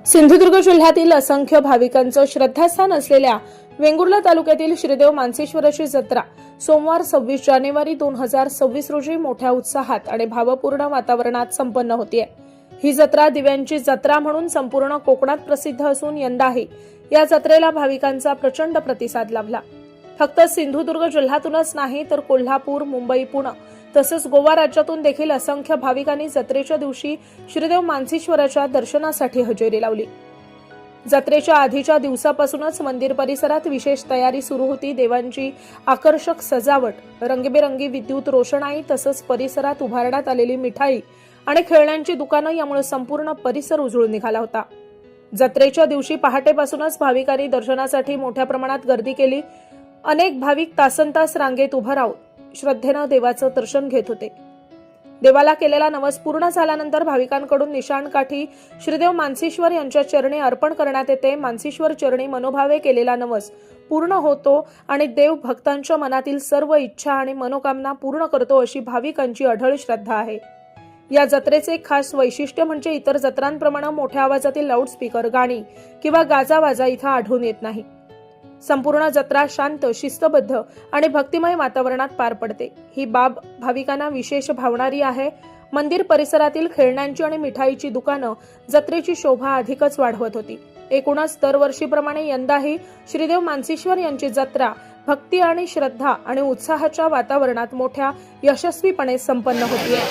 सिंधुदुर्ग जिल्ह्यातील असंख्य भाविकांचं श्रद्धास्थान असलेल्या वेंगुर्ला तालुक्यातील श्रीदेव मानसेश्वराची जत्रा सोमवार 26 जानेवारी 2026 रोजी मोठ्या उत्साहात आणि भावपूर्ण वातावरणात संपन्न होतीये। ही जत्रा दिव्यांची जत्रा म्हणून संपूर्ण कोकणात प्रसिद्ध असून यंदाही या जत्रेला भाविकांचा प्रचंड प्रतिसाद लाभला। फक्त सिंधुदुर्ग जिल्ह्यातूनच नाही तर कोल्हापूर, मुंबई, पुणे तसेच गोवा राज्यातून देखील असंख्य भाविकांनी जत्रेच्या दिवशी श्रीदेव मानसेश्वराच्या दर्शनासाठी हजेरी लावली। जत्रेच्या आधीच्या दिवसापासूनच मंदिर परिसरात विशेष तयारी सुरू होती। देवांची आकर्षक सजावट, रंगीबेरंगी विद्युत रोषणाई तसंच परिसरात उभारण्यात आलेली मिठाई आणि खेळण्यांची दुकानं यामुळे संपूर्ण परिसर उजळून निघाला होता। जत्रेच्या दिवशी पहाटेपासूनच भाविकांनी दर्शनासाठी मोठ्या प्रमाणात गर्दी केली। अनेक भाविक तासनतास रांगेत उभं राहून श्रद्धेनं देवाचं दर्शन घेत होते। देवाला केलेला नवस पूर्ण झाल्यानंतर भाविकांकडून निशाणकाठी श्रीदेव मानसेश्वर यांच्या चरणी अर्पण करण्यात येते। मानसेश्वर चरणी मनोभावे केलेला नवस पूर्ण होतो आणि देव भक्तांच्या मनातील सर्व इच्छा आणि मनोकामना पूर्ण करतो अशी भाविकांची अढळ श्रद्धा आहे। या जत्रेचे एक खास वैशिष्ट्य म्हणजे इतर जत्रांप्रमाणे मोठ्या आवाजातील लाऊडस्पीकर, गाणी किंवा गाजावाजा इथं आढळून येत नाही। संपूर्ण जत्रा शांत, शिस्तबद्ध आणि भक्तिमय वातावरणात पार पडते। ही बाब भाविकांना विशेष भावणारी आहे। मंदिर परिसरातील खेळण्यांची आणि मिठाईची दुकानं जत्रेची शोभा अधिकच वाढवत होती। एकूणच दरवर्षीप्रमाणे यंदाही श्रीदेव मानसेश्वर यांची जत्रा भक्ती आणि श्रद्धा आणि उत्साहाच्या वातावरणात मोठ्या यशस्वीपणे संपन्न होतीये।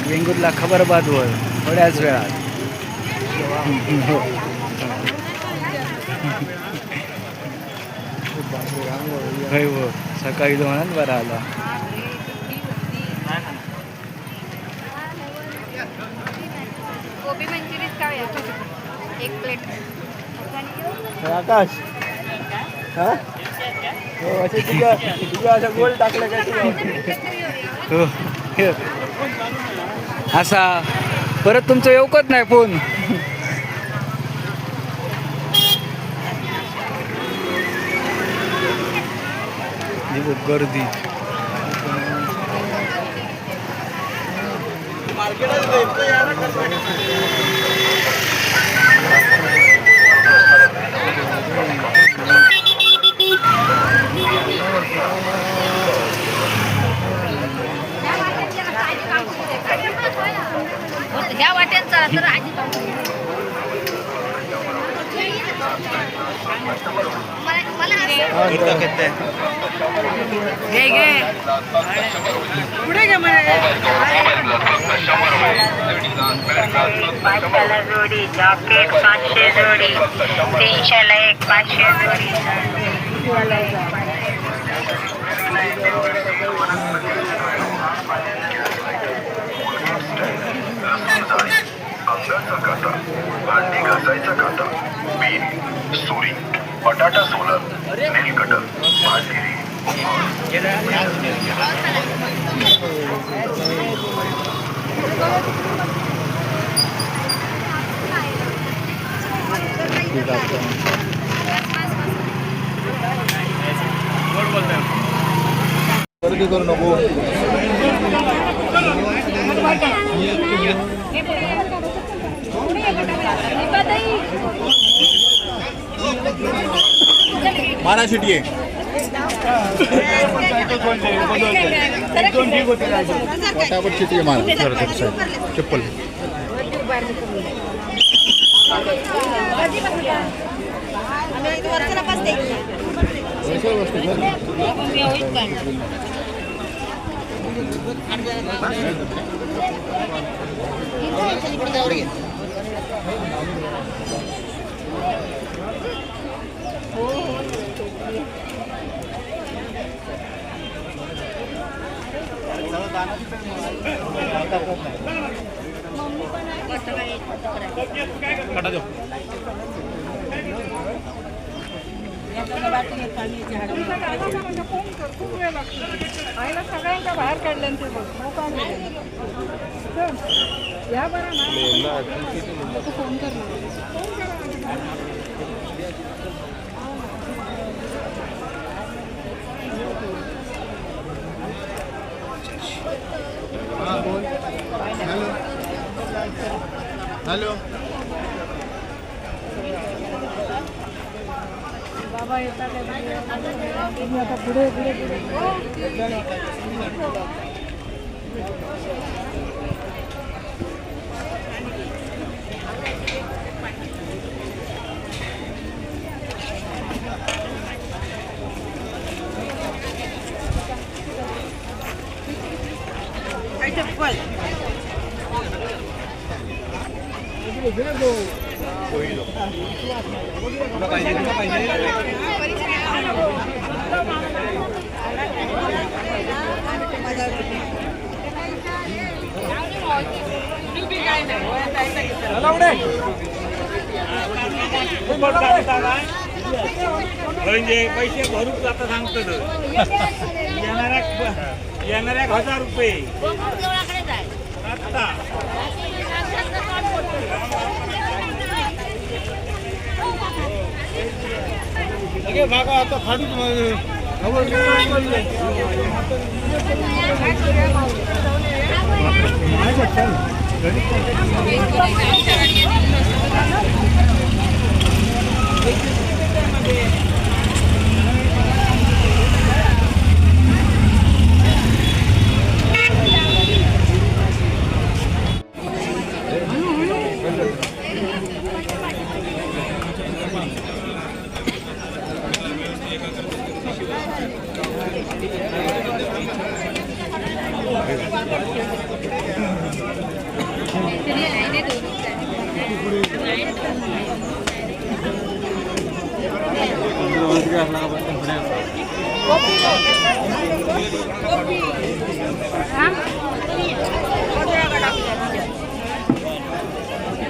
वेंगुर्ला खबर बादवर थोड्याच वेळात सकाळी दोन बरा आला। गोबी मंचुरियन काय एक प्लेट आकाश हा हो असे तुझ्या असं गोल टाकलं का असा परत तुमचं येऊकच नाही फोन। गर्दी ह्या वाट्यांचा तर आधी पुढे घे पाचशेला जोडी जॉकेट 500 जोडी 300ला एक 500 जोडी अंगाचा काटा, भांडी घासायचा काटा, पेन, सुरी, बटाटा सोलर, नेल कटर, भांडी गर्दी करू नको। मारा शिटिए फटाफट चिठी मारा चप्पल सगळ्यांच्या बाहेर काढले ते या बरं फोन कर हॅलो बाबा येतात आता पुढे पुढे पुढे चप्पल पैसे भरून आता सांगतो येणाऱ्या 1000 रुपये आता भागा आता फाडूच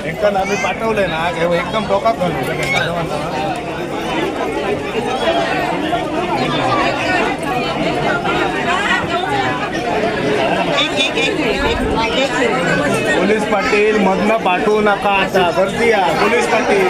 एकदम आम्ही पाठवलंय ना एकदम डोकात पोलीस पाटील मधनं पाठवू नका आता गर्दी आहे पोलीस पाटील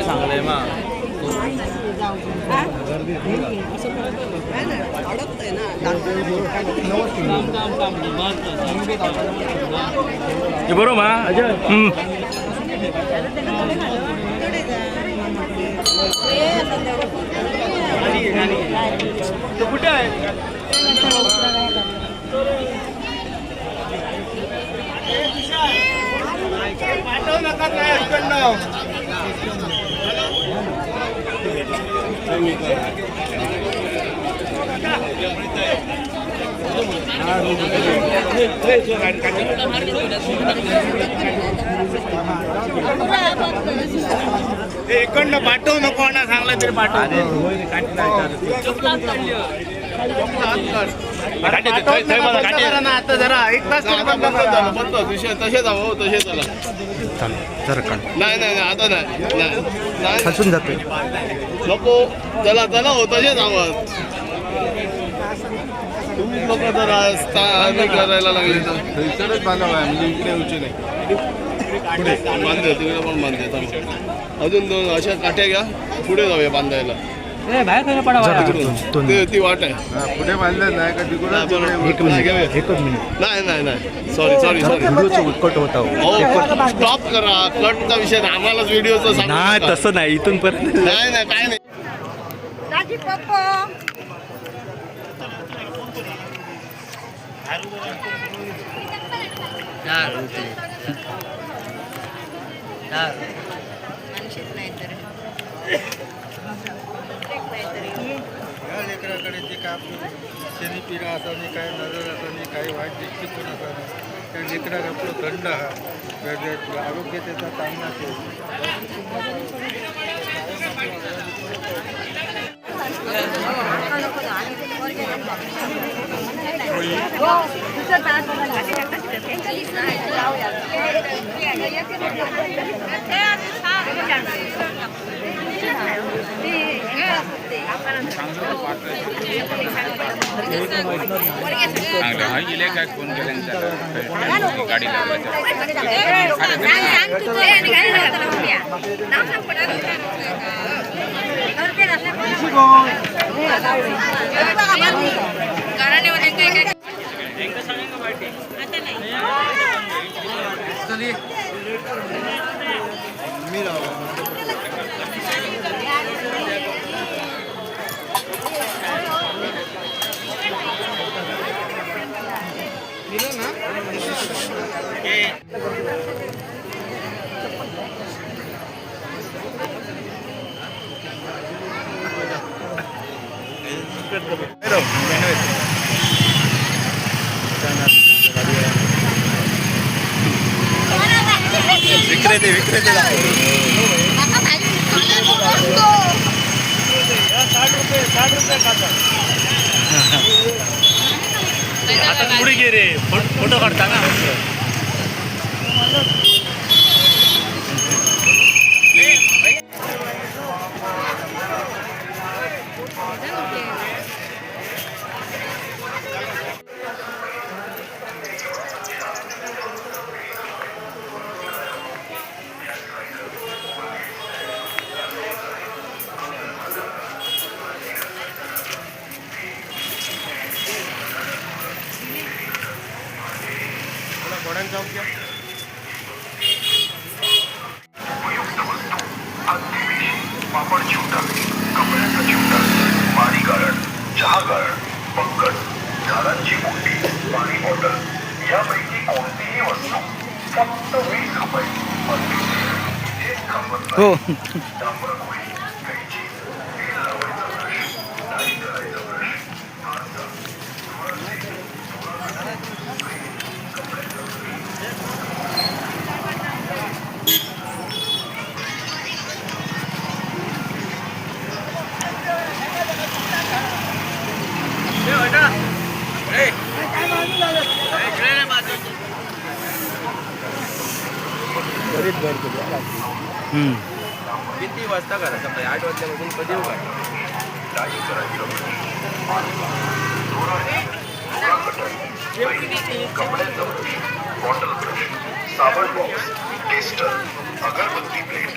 चांगलंय मग बरोबर अजय कुठे आहे पाठवू नका काय इकडनं पाठवू नको ना सांगलं तरी पाठव करा ना आता जरा 1 तास तरी बंद करा. बंद विषय तसेच आहो तसे चला जरा काढ नाही नाही नाही, आता नाही नाही नाही हसून जातोय नको चला चला हो तसेच आवाज तुम्ही लोक जरा करायला लागले तर इकडेच बांधावं आहे म्हणजे इकडे उंची नाही. बांधले तिकडे पण बांधले अजून 2 अशा काठ्या घ्या पुढे जाऊया बांधायला ती वाट आहे हा, पुढे बांधलं नाही का तिकडून एक मिनिट एकच मिनिट नाही नाही नाही सॉरी सॉरी सॉरी व्हिडिओचं उत्कट होता स्टॉप करा कटचा विषय नाही आम्हालाच व्हिडिओचा नाही तसं नाही इथून पर्यंत नाही नाही काय नाही या लेकराकडे जे काय आपलं शनी पिढा असानी काय नजर असानी काही वाईट दृष्टिकोन असानी त्या लेकराक आपलं थंड हा त्याच्या आरोग्य त्याचा चांगला विक्रेते विक्रेते आता पुढे गे रे फोटो काढता ना पापड चिवटा कपड्याचा चिवटा पाणी गाळण चहा गाळण पंकज झाडांची मोठी पाणी बॉटल यापैकी कोणतीही वस्तू फक्त 20 रुपये हो तांबडपोळी कैची तेल लावायचा ब्रश डाळी करायचा ब्रश किती वाजता करा सकाळी 8 वाजल्यापासून कधी उघड डाळी करायचा ब्रश कपड्याचा ब्रश बॉटल ब्रश साबण बॉक्स टेस्टर अगरबत्ती प्लेट